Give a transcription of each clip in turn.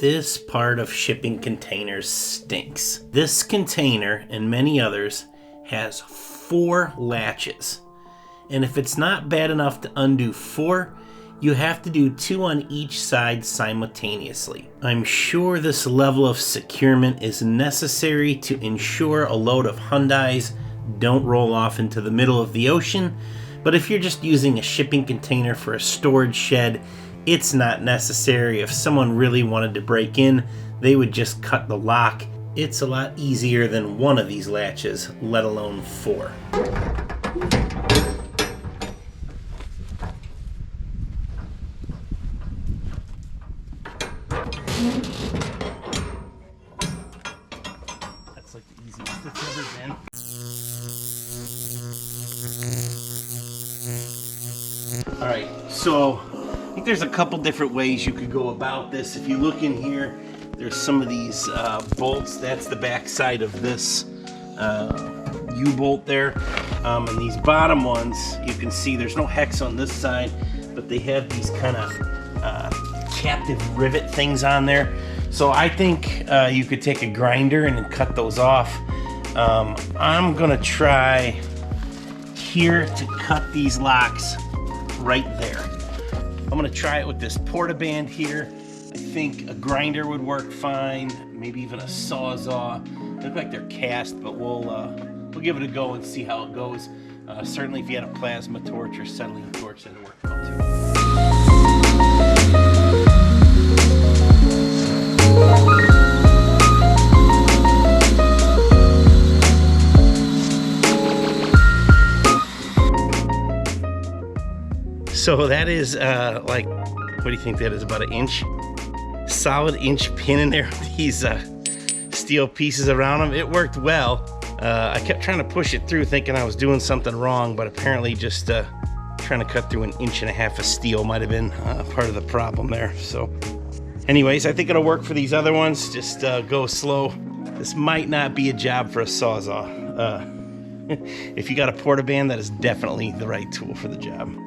This part of shipping containers stinks. This container and many others has 4 latches. And if it's not bad enough to undo 4, you have to do 2 on each side simultaneously. I'm sure this level of securement is necessary to ensure a load of Hyundais don't roll off into the middle of the ocean, but if you're just using a shipping container for a storage shed, it's not necessary. If someone really wanted to break in, they would just cut the lock. It's a lot easier than 1 of these latches, let alone 4. That's like the easiest it's ever been. Alright, so I think there's a couple different ways you could go about this. If you look in here, there's some of these bolts. That's the back side of this U-bolt there. And these bottom ones, you can see there's no hex on this side, but they have these kind of captive rivet things on there. So I think you could take a grinder and cut those off. I'm gonna try here to cut these locks right there. I'm gonna try it with this porta-band here. I think a grinder would work fine, maybe even a Sawzall. They look like they're cast, but we'll give it a go and see how it goes. Certainly if you had a plasma torch or settling torch, that'd work well too. So that is like, what do you think that is, about 1 inch? Solid inch pin in there with these steel pieces around them. It worked well. I kept trying to push it through thinking I was doing something wrong, but apparently just trying to cut through 1.5 inches of steel might have been part of the problem there. So anyways, I think it'll work for these other ones. Just go slow. This might not be a job for a Sawzall. If you got a porta-band, that is definitely the right tool for the job.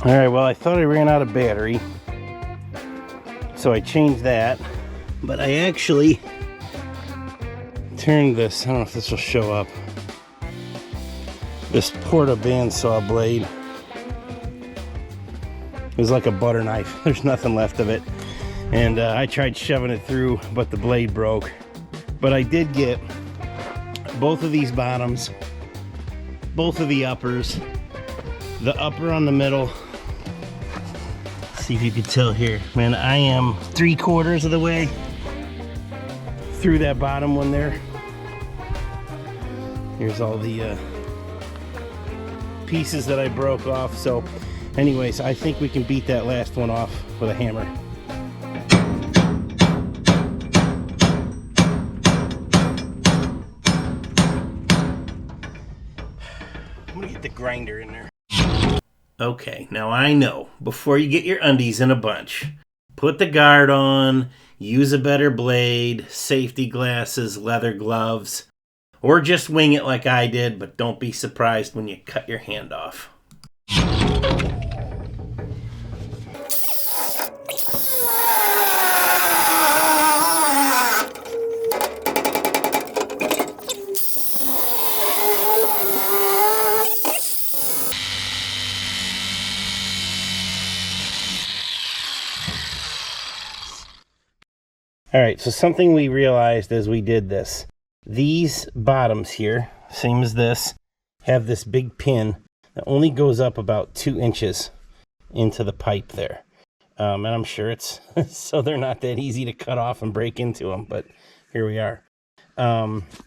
All right, well, I thought I ran out of battery, so I changed that, but I actually turned this, I don't know if this will show up, this porta bandsaw blade is like a butter knife. There's nothing left of it, and I tried shoving it through, but the blade broke. But I did get both of these bottoms, both of the uppers, the upper on the middle. See if you can tell here, man, I am 3/4 of the way through that bottom one there. Here's all the pieces that I broke off. So anyways, I think we can beat that last one off with a hammer. I'm gonna get the grinder in there. Okay, now I know, before you get your undies in a bunch, put the guard on, use a better blade, safety glasses, leather gloves, or just wing it like I did, but don't be surprised when you cut your hand off. All right, so something we realized as we did this, these bottoms here, same as this, have this big pin that only goes up about 2 inches into the pipe there. And I'm sure it's, so they're not that easy to cut off and break into them, but here we are.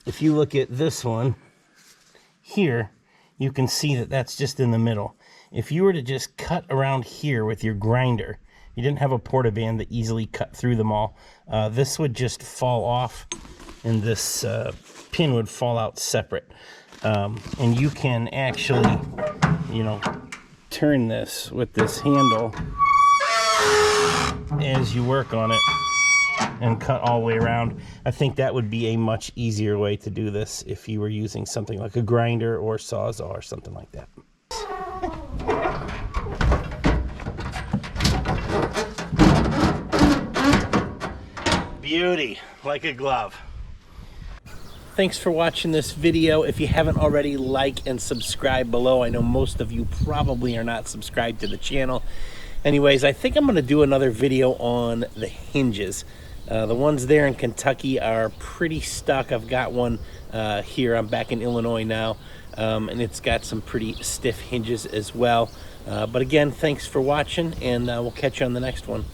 If you look at this one here, you can see that that's just in the middle. If you were to just cut around here with your grinder, you didn't have a portaband that easily cut through them all, this would just fall off, and this pin would fall out separate. And you can actually, you know, turn this with this handle as you work on it and cut all the way around. I think that would be a much easier way to do this if you were using something like a grinder or sawzall or something like that. Beauty, like a glove. Thanks for watching this video. If you haven't already, like and subscribe below. I know most of you probably are not subscribed to the channel. Anyways, I think I'm going to do another video on the hinges. The ones there in Kentucky are pretty stuck. I've got one here. I'm back in Illinois now, and it's got some pretty stiff hinges as well. But again, thanks for watching, and we'll catch you on the next one.